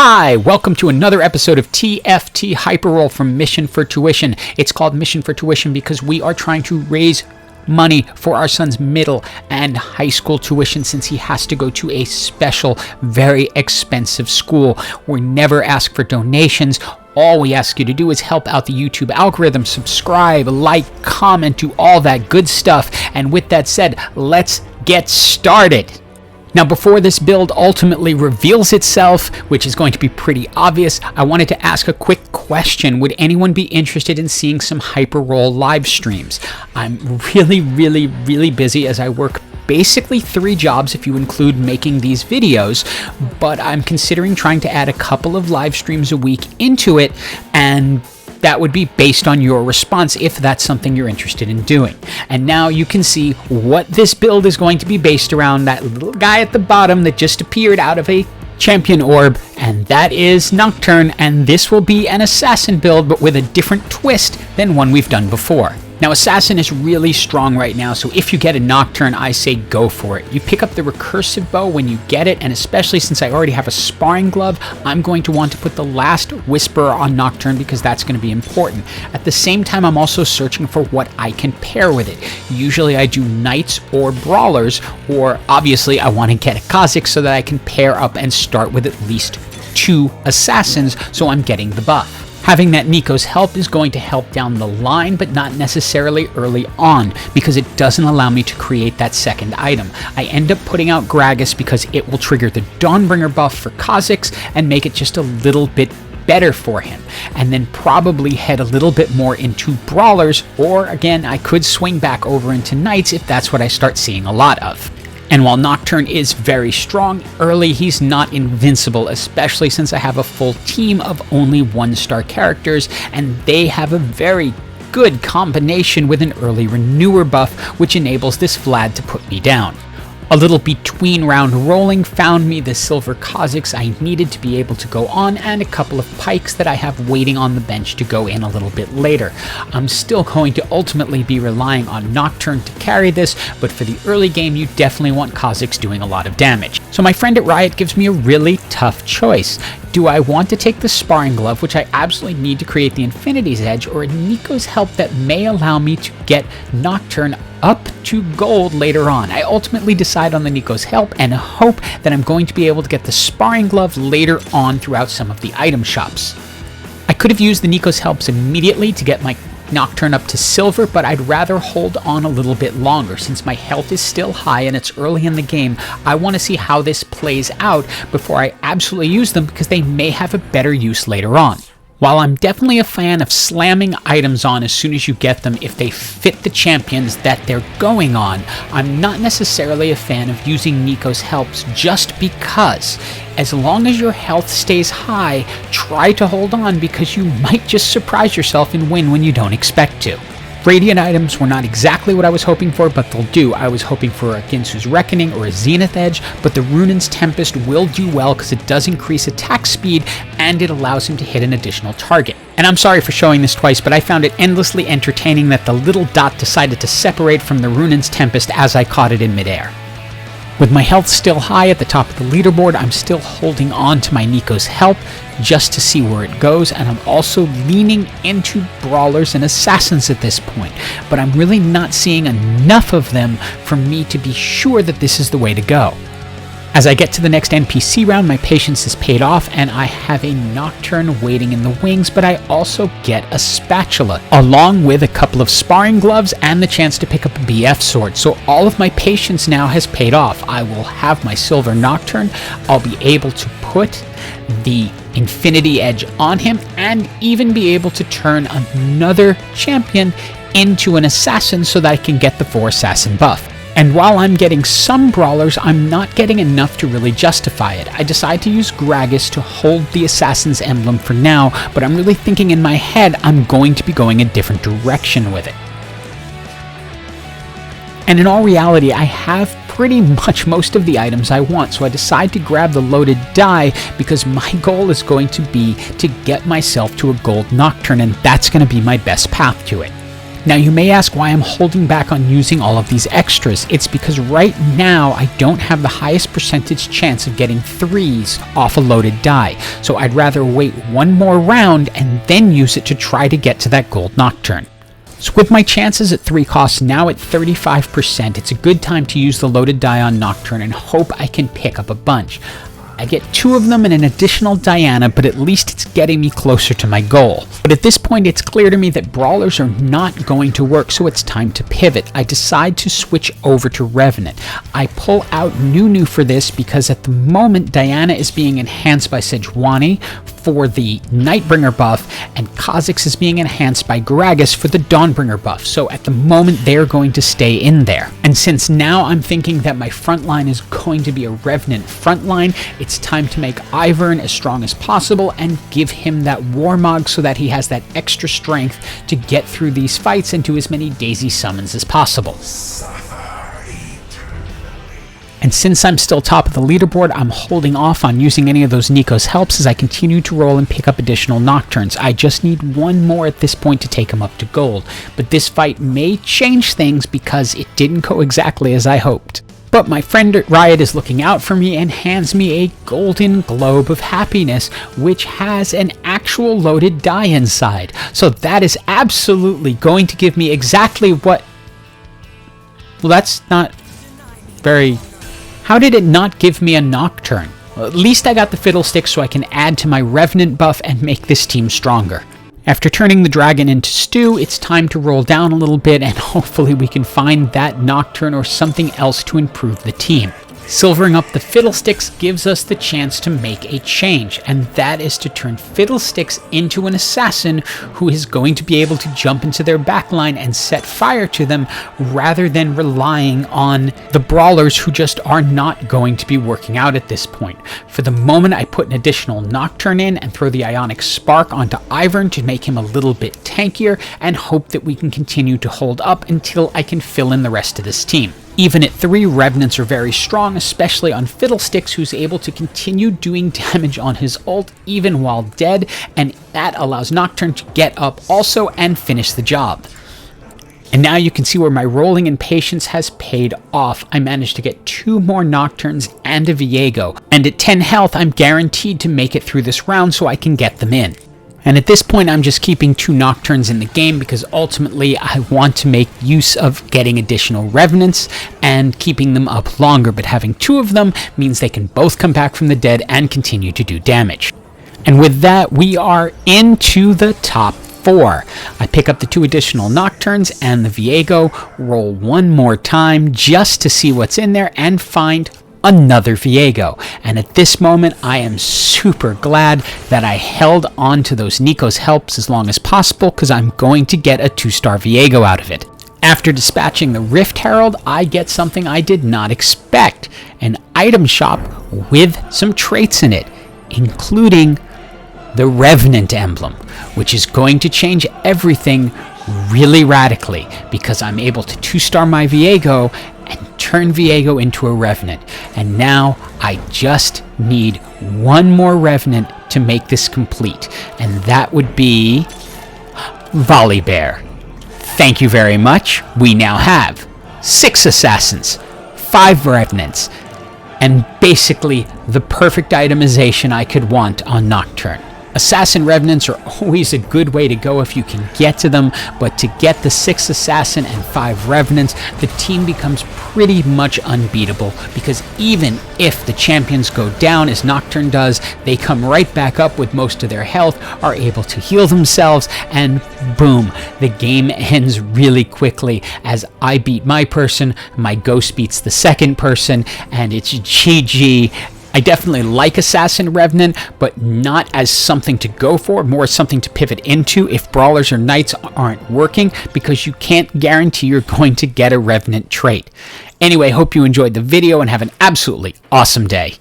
Hi, welcome to another episode of TFT Hyper Roll from Mission for Tuition. It's called Mission for Tuition because we are trying to raise money for our son's middle and high school tuition since he has to go to a special, very expensive school. We never ask for donations. All we ask you to do is help out the YouTube algorithm, subscribe, like, comment, do all that good stuff. And with that said, let's get started. Now, before this build ultimately reveals itself, which is going to be pretty obvious, I wanted to ask a quick question. Would anyone be interested in seeing some Hyper Roll live streams? I'm really busy as I work basically 3 jobs if you include making these videos, but I'm considering trying to add a couple of live streams a week into it, and that would be based on your response if that's something you're interested in doing. And now you can see what this build is going to be based around, that little guy at the bottom that just appeared out of a champion orb, and that is Nocturne, and this will be an assassin build but with a different twist than one we've done before. Now, Assassin is really strong right now, so if you get a Nocturne, I say go for it. You pick up the recursive bow when you get it, and especially since I already have a sparring glove, I'm going to want to put the last Whisperer on Nocturne because that's going to be important. At the same time, I'm also searching for what I can pair with it. Usually I do Knights or Brawlers, or obviously I want to get a Kha'Zix so that I can pair up and start with at least 2 Assassins, so I'm getting the buff. Having that Nico's help is going to help down the line, but not necessarily early on, because it doesn't allow me to create that second item. I end up putting out Gragas because it will trigger the Dawnbringer buff for Kha'Zix and make it just a little bit better for him, and then probably head a little bit more into Brawlers, or again, I could swing back over into Knights if that's what I start seeing a lot of. And while Nocturne is very strong, early he's not invincible, especially since I have a full team of only 1-star characters, and they have a very good combination with an early Renewer buff, which enables this Vlad to put me down. A little between round rolling found me the silver Kha'Zix I needed to be able to go on, and a couple of pikes that I have waiting on the bench to go in a little bit later. I'm still going to ultimately be relying on Nocturne to carry this, but for the early game you definitely want Kha'Zix doing a lot of damage. So my friend at Riot gives me a really tough choice. Do I want to take the Sparring Glove, which I absolutely need to create the Infinity's Edge, or a Nico's help that may allow me to get Nocturne up to gold later on? I ultimately decide on the Nico's help and hope that I'm going to be able to get the Sparring Glove later on throughout some of the item shops. I could have used the Nico's helps immediately to get my Nocturne up to silver, but I'd rather hold on a little bit longer. Since my health is still high and it's early in the game, I want to see how this plays out before I absolutely use them, because they may have a better use later on. While I'm definitely a fan of slamming items on as soon as you get them if they fit the champions that they're going on, I'm not necessarily a fan of using Nico's helps just because. As long as your health stays high, try to hold on, because you might just surprise yourself and win when you don't expect to. Radiant items were not exactly what I was hoping for, but they'll do. I was hoping for a Ginsu's Reckoning or a Zenith Edge, but the Runin's Tempest will do well because it does increase attack speed and it allows him to hit an additional target. And I'm sorry for showing this twice, but I found it endlessly entertaining that the little dot decided to separate from the Runin's Tempest as I caught it in midair. With my health still high at the top of the leaderboard, I'm still holding on to my Nico's help just to see where it goes, and I'm also leaning into Brawlers and Assassins at this point, but I'm really not seeing enough of them for me to be sure that this is the way to go. As I get to the next NPC round, my patience is paid off, and I have a Nocturne waiting in the wings, but I also get a Spatula, along with a couple of Sparring Gloves and the chance to pick up a BF Sword. So all of my patience now has paid off. I will have my silver Nocturne, I'll be able to put the Infinity Edge on him, and even be able to turn another champion into an Assassin so that I can get the 4 Assassin buff. And while I'm getting some Brawlers, I'm not getting enough to really justify it. I decide to use Gragas to hold the Assassin's emblem for now, but I'm really thinking in my head I'm going to be going a different direction with it. And in all reality, I have pretty much most of the items I want, so I decide to grab the loaded die because my goal is going to be to get myself to a gold Nocturne, and that's going to be my best path to it. Now you may ask why I'm holding back on using all of these extras. It's because right now I don't have the highest percentage chance of getting 3s off a loaded die, so I'd rather wait one more round and then use it to try to get to that gold Nocturne. So with my chances at 3 costs now at 35%, it's a good time to use the loaded die on Nocturne and hope I can pick up a bunch. I get 2 of them and an additional Diana, but at least it's getting me closer to my goal. But at this point it's clear to me that brawlers are not going to work, so it's time to pivot. I decide to switch over to Revenant. I pull out Nunu for this because at the moment Diana is being enhanced by Sejuani for the Nightbringer buff, and Kha'Zix is being enhanced by Gragas for the Dawnbringer buff, so at the moment they're going to stay in there. And since now I'm thinking that my front line is going to be a Revenant front line, it's time to make Ivern as strong as possible and give him that Warmog so that he has that extra strength to get through these fights and do as many Daisy summons as possible. And since I'm still top of the leaderboard, I'm holding off on using any of those Nico's helps as I continue to roll and pick up additional Nocturnes. I just need one more at this point to take him up to gold, but this fight may change things because it didn't go exactly as I hoped. But my friend at Riot is looking out for me and hands me a golden globe of happiness, which has an actual loaded die inside. So that is absolutely going to give me exactly what... Well, that's not very... How did it not give me a Nocturne? Well, at least I got the Fiddlesticks so I can add to my Revenant buff and make this team stronger. After turning the dragon into stew, it's time to roll down a little bit and hopefully we can find that Nocturne or something else to improve the team. Silvering up the Fiddlesticks gives us the chance to make a change, and that is to turn Fiddlesticks into an assassin who is going to be able to jump into their backline and set fire to them rather than relying on the brawlers who just are not going to be working out at this point. For the moment, I put an additional Nocturne in and throw the Ionic Spark onto Ivern to make him a little bit tankier and hope that we can continue to hold up until I can fill in the rest of this team. Even at 3, Revenants are very strong, especially on Fiddlesticks, who's able to continue doing damage on his ult even while dead, and that allows Nocturne to get up also and finish the job. And now you can see where my rolling and patience has paid off. I managed to get 2 more Nocturnes and a Viego, and at 10 health I'm guaranteed to make it through this round so I can get them in. And at this point, I'm just keeping 2 Nocturnes in the game because ultimately I want to make use of getting additional Revenants and keeping them up longer, but having 2 of them means they can both come back from the dead and continue to do damage. And with that, we are into the top 4. I pick up the 2 additional Nocturnes and the Viego, roll one more time just to see what's in there, and find another Viego. And at this moment, I am super glad that I held on to those Nico's helps as long as possible because I'm going to get a 2-star Viego out of it. After dispatching the Rift Herald, I get something I did not expect, an item shop with some traits in it, including the Revenant emblem, which is going to change everything really radically because I'm able to 2-star my Viego and turn Viego into a Revenant. And now I just need one more Revenant to make this complete, and that would be Volibear. Thank you very much. We now have 6 Assassins, 5 Revenants, and basically the perfect itemization I could want on Nocturne. Assassin Revenants are always a good way to go if you can get to them, but to get the 6 Assassin and 5 Revenants, the team becomes pretty much unbeatable, because even if the champions go down as Nocturne does, they come right back up with most of their health, are able to heal themselves, and boom, the game ends really quickly as I beat my person, my ghost beats the second person, and it's GG. I definitely like Assassin Revenant, but not as something to go for, more something to pivot into if Brawlers or Knights aren't working, because you can't guarantee you're going to get a Revenant trait. Anyway, hope you enjoyed the video and have an absolutely awesome day.